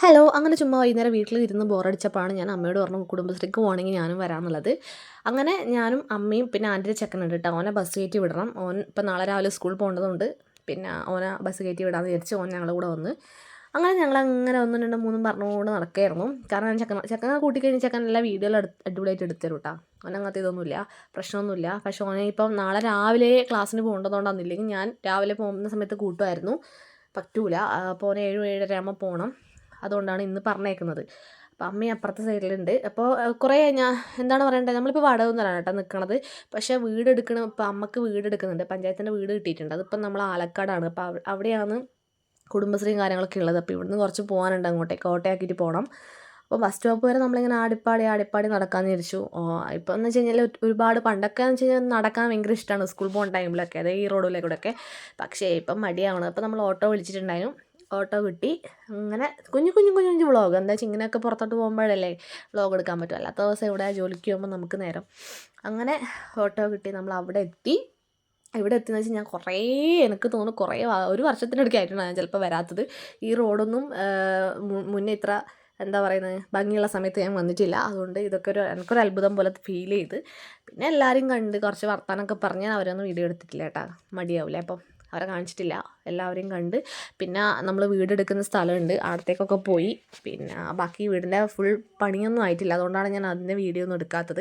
Hello അങ്ങനെ ചുമ്മാ വൈകുന്നേരം വീട്ടിലിരുന്ന് ബോറടിച്ചപ്പോഴാണ് ഞാൻ അമ്മയോട് പറഞ്ഞു കുടുംബശ്രീക്ക് പോകണമെങ്കിൽ ഞാനും വരാമെന്നുള്ളത്. അങ്ങനെ ഞാനും അമ്മയും പിന്നെ ആൻറ്റിയുടെ ചെക്കനുണ്ട് കേട്ടോ, ഓനെ ബസ് കയറ്റി വിടണം. ഓൻ ഇപ്പം നാളെ രാവിലെ സ്കൂളിൽ പോകേണ്ടതുകൊണ്ട് പിന്നെ ഓനെ ബസ് കയറ്റി വിടാമെന്ന് വിചാരിച്ച് ഓൻ ഞങ്ങളുടെ കൂടെ വന്ന്. അങ്ങനെ ഞങ്ങളങ്ങനെ ഒന്നും രണ്ടും മൂന്നും പറഞ്ഞുകൊണ്ട് നടക്കുകയായിരുന്നു. കാരണം ചെക്കനെ കൂട്ടിക്കഴിഞ്ഞ് ചെക്കൻ എല്ലാ വീഡിയോയിലും അടിപൊളിയായിട്ട് എടുത്തു തരും കേട്ടോ. ഓൻ അങ്ങനത്തെ ഇതൊന്നുമില്ല, പ്രശ്നമൊന്നുമില്ല. പക്ഷേ ഓനെ ഇപ്പം നാളെ രാവിലെ ക്ലാസ്സിന് പോകേണ്ടതുകൊണ്ടാണെന്നില്ലെങ്കിൽ ഞാൻ രാവിലെ പോകുന്ന സമയത്ത് കൂട്ടുമായിരുന്നു. പറ്റൂല, അപ്പോൾ ഓനെ 7-7:30 ആകുമ്പോൾ പോകണം. അതുകൊണ്ടാണ് ഇന്ന് പറഞ്ഞേക്കുന്നത്. അപ്പോൾ അമ്മയും അപ്പുറത്തെ സൈഡിലുണ്ട്. അപ്പോൾ കുറേ ഞാൻ എന്താണ് പറയേണ്ടത്, നമ്മളിപ്പോൾ വാടക ഒന്നുമല്ല കേട്ടോ നിൽക്കണത്. പക്ഷേ വീടെടുക്കണം, ഇപ്പോൾ അമ്മക്ക് വീടെടുക്കുന്നുണ്ട്, പഞ്ചായത്തിൻ്റെ വീട് കിട്ടിയിട്ടുണ്ട്. അതിപ്പം നമ്മൾ ആലക്കാടാണ്. അപ്പോൾ അവിടെയാണ് കുടുംബശ്രീയും കാര്യങ്ങളൊക്കെ ഉള്ളത്. അപ്പോൾ ഇവിടുന്ന് കുറച്ച് പോകാനുണ്ട്, അങ്ങോട്ടേക്ക് ഓട്ടോയാക്കിയിട്ട് പോകണം. അപ്പോൾ ബസ് സ്റ്റോപ്പ് വരെ നമ്മളിങ്ങനെ ആടിപ്പാടി നടക്കാമെന്ന് വിചാരിച്ചു. ഇപ്പോൾ എന്ന് വെച്ച് കഴിഞ്ഞാൽ ഒരുപാട് പണ്ടൊക്കെ എന്ന് വെച്ച് കഴിഞ്ഞാൽ നടക്കാൻ ഭയങ്കര ഇഷ്ടമാണ് സ്കൂൾ പോകുന്ന ടൈമിലൊക്കെ, അതായത് ഈ റോഡിലേക്കൂടെയൊക്കെ. പക്ഷേ ഇപ്പം മടിയാവണം. അപ്പോൾ നമ്മൾ ഓട്ടോ വിളിച്ചിട്ടുണ്ടായിരുന്നു, ഓട്ടോ കിട്ടി. അങ്ങനെ കുഞ്ഞു വ്ളോഗ്, എന്താ വെച്ചാൽ ഇങ്ങനെയൊക്കെ പുറത്തോട്ട് പോകുമ്പോഴല്ലേ വ്ളോഗ് എടുക്കാൻ പറ്റും, അല്ലാത്ത ദിവസം ഇവിടെ ജോലിക്ക് പോകുമ്പോൾ നമുക്ക് നേരം. അങ്ങനെ ഓട്ടോ കിട്ടി, നമ്മൾ അവിടെ എത്തി. ഇവിടെ എത്തിയെന്ന് വെച്ചാൽ ഞാൻ കുറേ, എനിക്ക് തോന്നുന്നു കുറേ ഒരു വർഷത്തിനടുക്കായിട്ടാണ് ഞാൻ ചിലപ്പോൾ വരാത്തത്. ഈ റോഡൊന്നും മുന്നേ ഇത്ര എന്താ പറയുന്നത് ഭംഗിയുള്ള സമയത്ത് ഞാൻ വന്നിട്ടില്ല. അതുകൊണ്ട് ഇതൊക്കെ എനിക്കൊരു അത്ഭുതം പോലെ ഫീൽ ചെയ്ത്. പിന്നെ എല്ലാവരും കണ്ട് കുറച്ച് വർത്താനമൊക്കെ പറഞ്ഞ് അവരൊന്നും വീഡിയോ എടുത്തിട്ടില്ല കേട്ടോ, മടിയാവില്ലേ. അപ്പം അവരെ കാണിച്ചിട്ടില്ല, എല്ലാവരെയും കണ്ട്. പിന്നെ നമ്മൾ വീടെടുക്കുന്ന സ്ഥലമുണ്ട്, അവിടത്തേക്കൊക്കെ പോയി. പിന്നെ ബാക്കി വീടിൻ്റെ ഫുൾ പണിയൊന്നും ആയിട്ടില്ല, അതുകൊണ്ടാണ് ഞാൻ അതിൻ്റെ വീഡിയോ ഒന്നും എടുക്കാത്തത്.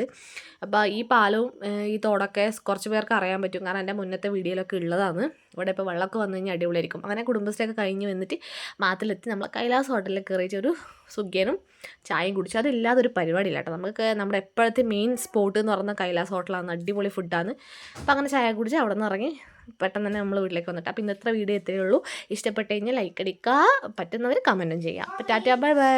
അപ്പോൾ ഈ പാലവും ഈ തോടൊക്കെ കുറച്ച് പേർക്ക് അറിയാൻ പറ്റും, കാരണം എൻ്റെ മുന്നത്തെ വീഡിയോയിലൊക്കെ ഉള്ളതാണ്. ഇവിടെ ഇപ്പോൾ വെള്ളമൊക്കെ വന്നു കഴിഞ്ഞാൽ അടിപൊളിയായിരിക്കും. അങ്ങനെ കുടുംബശ്രീയൊക്കെ കഴിഞ്ഞ് വന്നിട്ട് മാത്തിലെത്തി നമ്മൾ കൈലാസ് ഹോട്ടലിൽ കയറിയിട്ട് ഒരു സുഖ്യനും ചായയും കുടിച്ചു. അതില്ലാതെ ഒരു പരിപാടിയില്ല കേട്ടോ. നമുക്ക് നമ്മുടെ എപ്പോഴത്തെ മെയിൻ സ്പോട്ട് എന്ന് പറയുന്നത് കൈലാസ് ഹോട്ടലാണ്, അടിപൊളി ഫുഡാണ്. അപ്പോൾ അങ്ങനെ ചായ കുടിച്ച് അവിടെ നിന്ന് ഇറങ്ങി പെട്ടെന്ന് തന്നെ നമ്മൾ വീട്ടിലേക്ക് വന്നിട്ട്. അപ്പോൾ ഇന്നത്തെ വീഡിയോ ഇത്രയേ ഉള്ളൂ. ഇഷ്ടപ്പെട്ട് കഴിഞ്ഞാൽ ലൈക്ക് അടിക്കുക, പറ്റുന്നവർ കമൻറ്റും ചെയ്യുക. അപ്പോൾ ടാറ്റാ, ബൈ ബൈ.